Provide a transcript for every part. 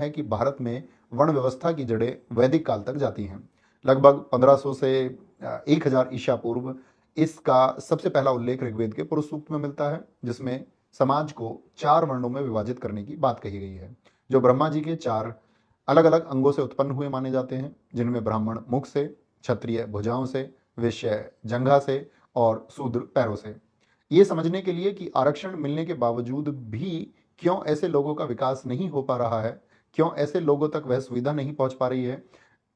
है कि भारत में वर्ण व्यवस्था की जड़ें वैदिक काल तक जाती हैं। लगभग 1500 से 1000 ईसा पूर्व इसका सबसे पहला उल्लेख ऋग्वेद के पुरुष सूक्त में मिलता है, जिसमें समाज को 4 वर्णों में विभाजित करने की बात कही गई है, जो ब्रह्मा जी के 4 अलग अलग अंगों से उत्पन्न हुए माने जाते हैं, जिनमें ब्राह्मण मुख से, क्षत्रिय भुजाओं से, वैश्य जंघा से और शूद्र पैरों से। ये समझने के लिए कि आरक्षण मिलने के बावजूद भी क्यों ऐसे लोगों का विकास नहीं हो पा रहा है, क्यों ऐसे लोगों तक वह सुविधा नहीं पहुंच पा रही है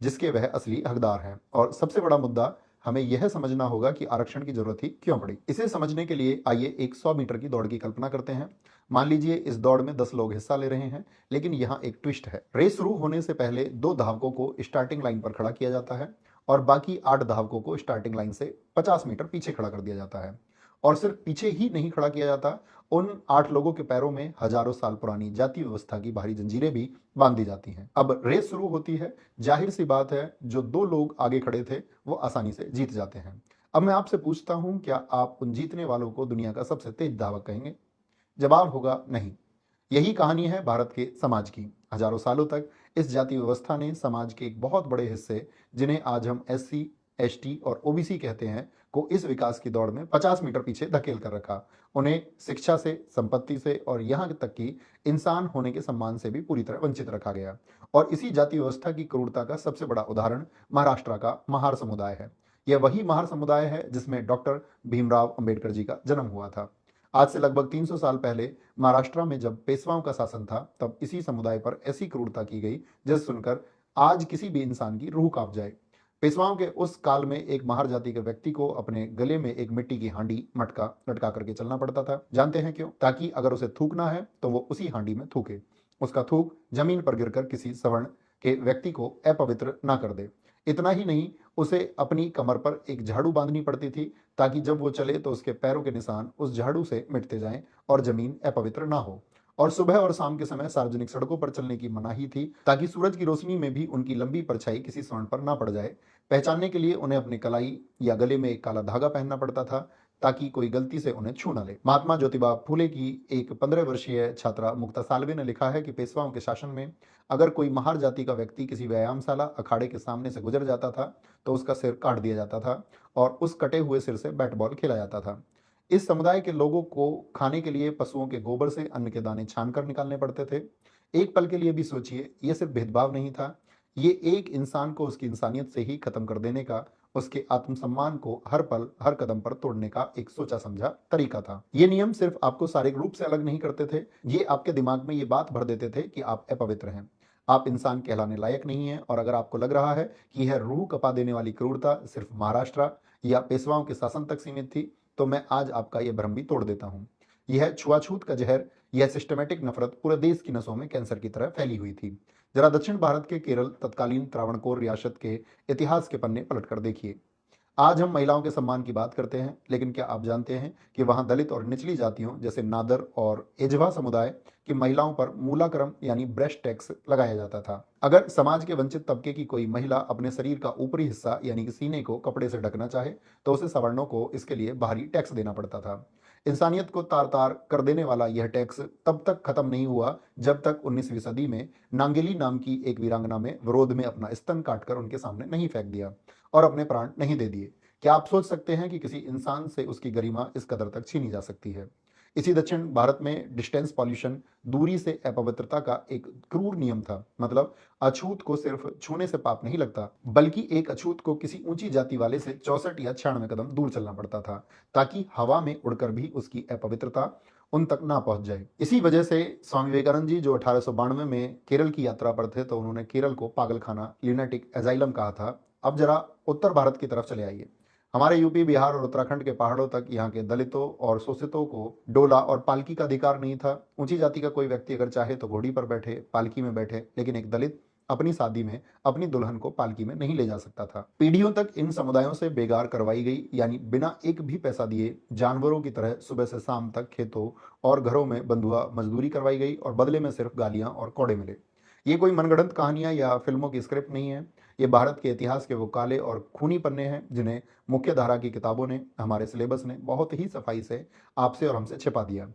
जिसके वह असली हकदार हैं। और सबसे बड़ा मुद्दा, हमें यह समझना होगा कि आरक्षण की जरूरत ही क्यों पड़ी। इसे समझने के लिए आइए एक 100 मीटर की दौड़ की कल्पना करते हैं। मान लीजिए इस दौड़ में 10 लोग हिस्सा ले रहे हैं, लेकिन यहाँ एक ट्विस्ट है। रेस शुरू होने से पहले 2 धावकों को स्टार्टिंग लाइन पर खड़ा किया जाता है और बाकी 8 धावकों को स्टार्टिंग लाइन से 50 मीटर पीछे खड़ा कर दिया जाता है। और सिर्फ पीछे ही नहीं खड़ा किया जाता, उन 8 लोगों के पैरों में हजारों साल पुरानी जाति व्यवस्था की भारी जंजीरें भी बांध दी जाती हैं। अब रेस शुरू होती है। जाहिर सी बात है, जो 2 लोग आगे खड़े थे वो आसानी से जीत जाते हैं। अब मैं आपसे पूछता हूं, क्या आप उन जीतने वालों को दुनिया का सबसे तेज धावक कहेंगे? जवाब होगा नहीं। यही कहानी है भारत के समाज की। हजारों सालों तक इस जाति व्यवस्था ने समाज के एक बहुत बड़े हिस्से, जिन्हें आज हम SC, ST और OBC कहते हैं, को इस विकास की दौड़ में 50 मीटर पीछे धकेल कर रखा। उन्हें शिक्षा से, संपत्ति से और यहाँ तक कि इंसान होने के सम्मान से भी पूरी तरह वंचित रखा गया। और इसी जाति व्यवस्था की क्रूरता का सबसे बड़ा उदाहरण महाराष्ट्र का महार समुदाय है। यह वही महार समुदाय है जिसमें डॉक्टर भीमराव अंबेडकर जी का जन्म हुआ था। आज से लगभग 300 साल पहले महाराष्ट्र में जब पेशवाओं का शासन था, तब इसी समुदाय पर ऐसी क्रूरता की गई जिसे सुनकर आज किसी भी इंसान की रूह कांप जाए। पेशवाओं के उस काल में एक महार जाति के व्यक्ति को अपने गले में एक मिट्टी की हांडी मटका लटका करके चलना पड़ता था। जानते हैं क्यों? ताकि अगर उसे थूकना है तो वो उसी हांडी में थूके, उसका थूक जमीन पर गिरकर किसी सवर्ण के व्यक्ति को अपवित्र ना कर दे। इतना ही नहीं, उसे अपनी कमर पर एक झाड़ू बांधनी पड़ती थी, ताकि जब वो चले तो उसके पैरों के निशान उस झाड़ू से मिटते जाएं और जमीन अपवित्र ना हो। और सुबह और शाम के समय सार्वजनिक सड़कों पर चलने की मनाही थी, ताकि सूरज की रोशनी में भी उनकी लंबी परछाई किसी स्वर्ण पर ना पड़ जाए। पहचानने के लिए उन्हें अपनी कलाई या गले में एक काला धागा पहनना पड़ता था, ताकि कोई गलती से उन्हें छू ना ले। महात्मा ज्योतिबा फूले की एक 15 वर्षीय छात्रा मुक्ता सालवे ने लिखा है कि पेशवाओं के शासन में अगर कोई महार जाति का व्यक्ति किसी व्यायामशाला अखाड़े के सामने से गुजर जाता था, तो उसका सिर काट दिया जाता था और उस कटे हुए सिर से बैट बॉल खेला जाता था। इस समुदाय के लोगों को खाने के लिए पशुओं के गोबर से अन्न के दाने छानकर निकालने पड़ते थे। एक पल के लिए भी सोचिए, यह सिर्फ भेदभाव नहीं था, ये एक इंसान को उसकी इंसानियत से ही खत्म कर देने का, उसके आत्मसम्मान को हर पल हर कदम पर तोड़ने का एक सोचा समझा तरीका था। ये नियम सिर्फ आपको शारीरिक रूप से अलग नहीं करते थे, ये आपके दिमाग में ये बात भर देते थे कि आप अपवित्र हैं, आप इंसान कहलाने लायक नहीं हैं। और अगर आपको लग रहा है कि यह रूह कपा देने वाली क्रूरता सिर्फ महाराष्ट्र या पेशवाओं के शासन तक सीमित थी, तो मैं आज आपका यह भ्रम भी तोड़ देता हूं। यह छुआछूत का जहर, यह सिस्टमेटिक नफरत पूरे देश की नसों में कैंसर की तरह फैली हुई थी। जरा दक्षिण भारत के केरल, तत्कालीन त्रावणकोर रियासत के इतिहास के पन्ने पलट कर देखिए। आज हम महिलाओं के सम्मान की बात करते हैं, लेकिन क्या आप जानते हैं कि वहां दलित और निचली जातियों जैसे नादर और एजवा समुदाय की महिलाओं पर मूलाक्रम यानी ब्रेस्ट टैक्स लगाया जाता था। अगर समाज के वंचित तबके की कोई महिला अपने शरीर का ऊपरी हिस्सा यानी कि सीने को कपड़े से ढकना चाहे, तो उसे सवर्णों को इसके लिए भारी टैक्स देना पड़ता था। इंसानियत को तार तार कर देने वाला यह टैक्स तब तक खत्म नहीं हुआ जब तक 19वीं सदी में नांगेली नाम की एक वीरांगना में विरोध में अपना स्तन काटकर उनके सामने नहीं फेंक दिया और अपने प्राण नहीं दे दिए। क्या आप सोच सकते हैं कि किसी इंसान से उसकी गरिमा इस कदर तक छीनी जा सकती है? इसी दक्षिण भारत में डिस्टेंस पॉल्यूशन, दूरी से अपवित्रता का एक क्रूर नियम था। मतलब अछूत को सिर्फ छूने से पाप नहीं लगता, बल्कि एक अछूत को किसी ऊंची जाति वाले से 64 या 96 कदम दूर चलना पड़ता था, ताकि हवा में उड़कर भी उसकी अपवित्रता उन तक ना पहुंच जाए। इसी वजह से स्वामी विवेकानंद जी जो 1892 में केरल की यात्रा पर थे, तो उन्होंने केरल को पागलखाना, ल्यूनेटिक एजाइलम कहा था। अब जरा उत्तर भारत की तरफ चले आइए। हमारे यूपी, बिहार और उत्तराखंड के पहाड़ों तक यहाँ के दलितों और शोषितों को डोला और पालकी का अधिकार नहीं था। ऊंची जाति का कोई व्यक्ति अगर चाहे तो घोड़ी पर बैठे, पालकी में बैठे, लेकिन एक दलित अपनी शादी में अपनी दुल्हन को पालकी में नहीं ले जा सकता था। पीढ़ियों तक इन समुदायों से बेगार करवाई गई, यानी बिना एक भी पैसा दिए जानवरों की तरह सुबह से शाम तक खेतों और घरों में बंधुआ मजदूरी करवाई गई और बदले में सिर्फ गालियां और कौड़े मिले। ये कोई मनगढ़ंत कहानियां या फिल्मों की स्क्रिप्ट नहीं है। ये भारत के इतिहास के वो काले और खूनी पन्ने हैं जिन्हें मुख्य धारा की किताबों ने, हमारे सिलेबस ने बहुत ही सफाई से आपसे और हमसे छिपा दिया।